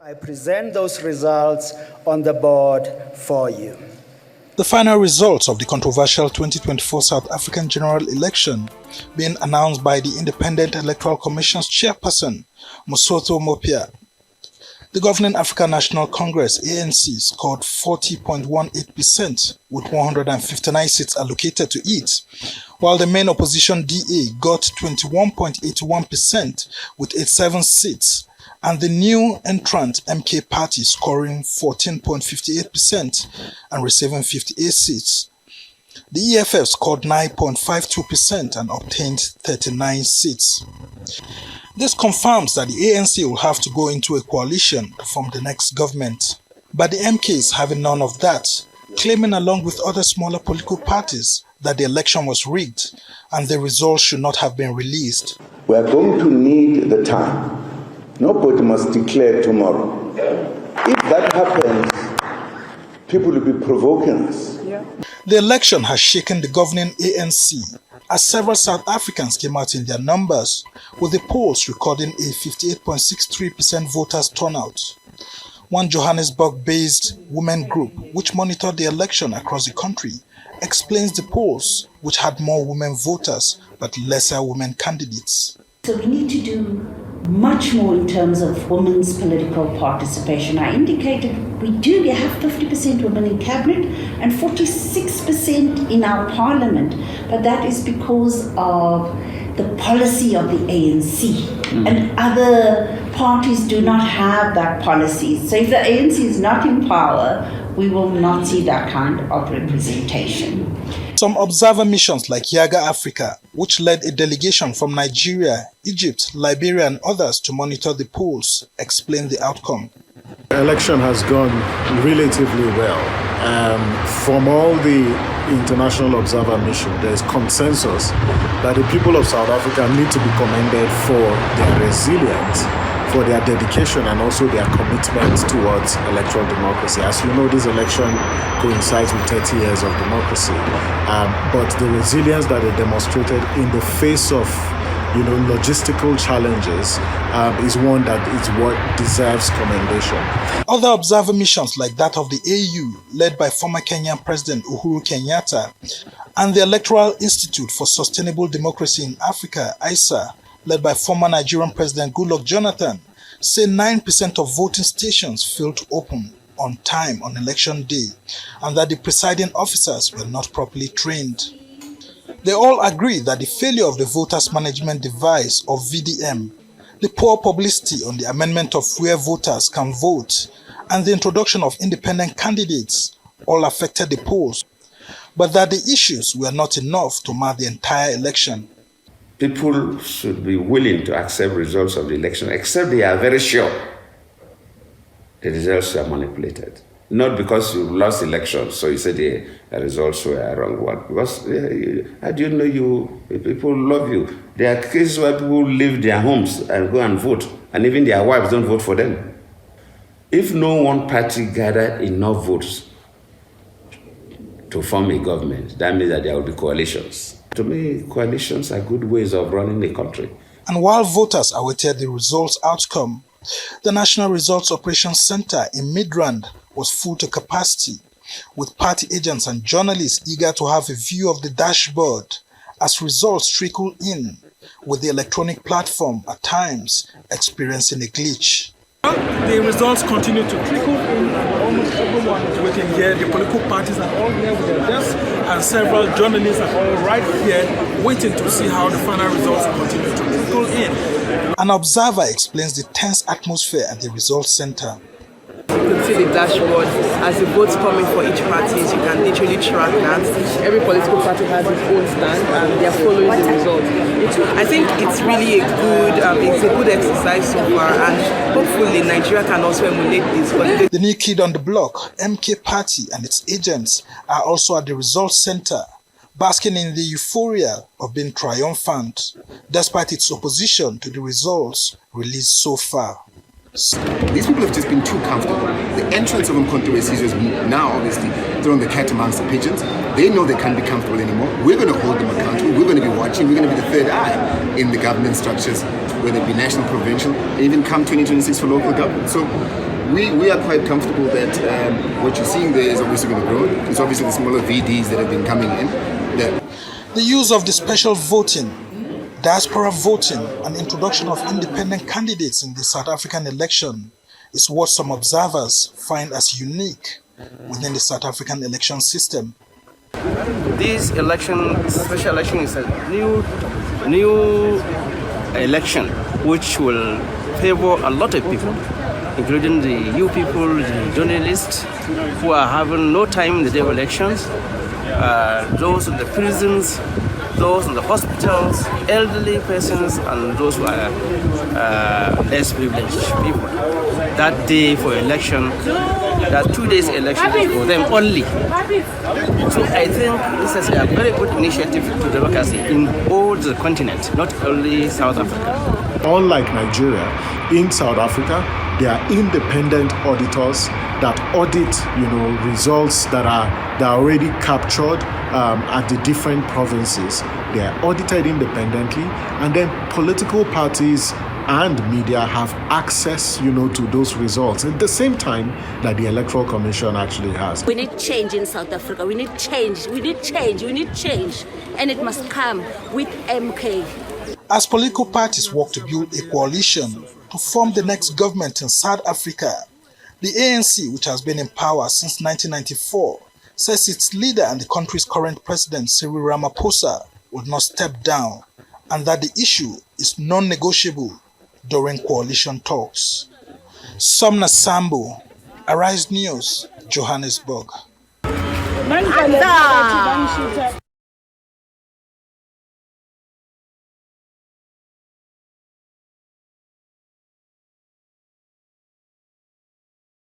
I present those results on the board for you. The final results of the controversial 2024 South African general election being announced by the Independent Electoral Commission's chairperson, Mosotho Mopia. The governing African National Congress, ANC, scored 40.18% with 159 seats allocated to it, while the main opposition DA got 21.81% with 87 seats, and the new entrant MK Party scoring 14.58% and receiving 58 seats. The EFF scored 9.52% and obtained 39 seats. This confirms that the ANC will have to go into a coalition to form the next government. But the MKs having none of that, claiming along with other smaller political parties that the election was rigged and the results should not have been released. We are going to need the time. Nobody must declare tomorrow. If that happens, people will be provoking us. The election has shaken the governing ANC as several South Africans came out in their numbers, with the polls recording a 58.63% voters turnout. One Johannesburg-based women group, which monitored the election across the country, explains the polls, which had more women voters but lesser women candidates. So we need to do much more in terms of women's political participation. I indicated we have 50% women in cabinet and 46% in our parliament, but that is because of the policy of the ANC. And other parties do not have that policy. So if the ANC is not in power, we will not see that kind of representation. Some observer missions like Yaga Africa, which led a delegation from Nigeria, Egypt, Liberia and others to monitor the polls, explain the outcome. The election has gone relatively well. From all the international observer mission, there is consensus that the people of South Africa need to be commended for their resilience, for their dedication and also their commitment towards electoral democracy. As you know, this election coincides with 30 years of democracy, but the resilience that they demonstrated in the face of logistical challenges is one that is what deserves commendation. Other observer missions like that of the AU, led by former Kenyan President Uhuru Kenyatta, and the Electoral Institute for Sustainable Democracy in Africa, ISA, led by former Nigerian President Goodluck Jonathan, say 9% of voting stations failed to open on time on election day and that the presiding officers were not properly trained. They all agree that the failure of the Voters Management Device, or VDM, the poor publicity on the amendment of where voters can vote, and the introduction of independent candidates all affected the polls, but that the issues were not enough to mar the entire election. People should be willing to accept results of the election, except they are very sure the results are manipulated. Not because you lost elections, so you said the results were a wrong one. Because how do you know people love you? There are cases where people leave their homes and go and vote, and even their wives don't vote for them. If no one party gathered enough votes to form a government, that means that there will be coalitions. To me, coalitions are good ways of running a country. And while voters awaited the results outcome, the National Results Operations Center in Midrand was full to capacity, with party agents and journalists eager to have a view of the dashboard as results trickle in, with the electronic platform at times experiencing a glitch. The results continue to trickle in, and almost everyone is waiting here. The political parties are all here with their desks, and several journalists are all right here waiting to see how the final results continue to trickle in. An observer explains the tense atmosphere at the results center. You can see the dashboard as the votes coming for each party. You can literally track that. Every political party has its own stand and they are following the results. I think it's really a good exercise so far, and hopefully Nigeria can also emulate this. The new kid on the block, MK Party, and its agents are also at the results center, basking in the euphoria of being triumphant, despite its opposition to the results released so far. These people have just been too comfortable. The entrance of Umkhonto weSizwe has now obviously thrown the cat amongst the pigeons. They know they can't be comfortable anymore. We're going to hold them accountable. We're going to be watching. We're going to be the third eye in the governance structures whether it be national, provincial, even come 2026 for local government. So we are quite comfortable that what you're seeing there is obviously going to grow. It's obviously the smaller VDs that have been coming in. The use of the special voting, diaspora voting, and introduction of independent candidates in the South African election is what some observers find as unique within the South African election system. This election, special election, is a new election which will favor a lot of people, including the youth people, the journalists who are having no time in the day of elections, those in the prisons, those in the hospitals, elderly persons, and those who are less privileged people. That day for election, that 2 days election is for them only. So I think this is a very good initiative to democracy in all the continent, not only South Africa. Unlike Nigeria, in South Africa, there are independent auditors that audit, results that are already captured at the different provinces. They are audited independently, and then political parties and media have access, to those results at the same time that the Electoral Commission actually has. We need change in South Africa. We need change. We need change. We need change. And it must come with MK. As political parties work to build a coalition to form the next government in South Africa, the ANC, which has been in power since 1994, says its leader and the country's current president, Cyril Ramaphosa, would not step down, and that the issue is non-negotiable during coalition talks. Somna Sambo, Arise News, Johannesburg.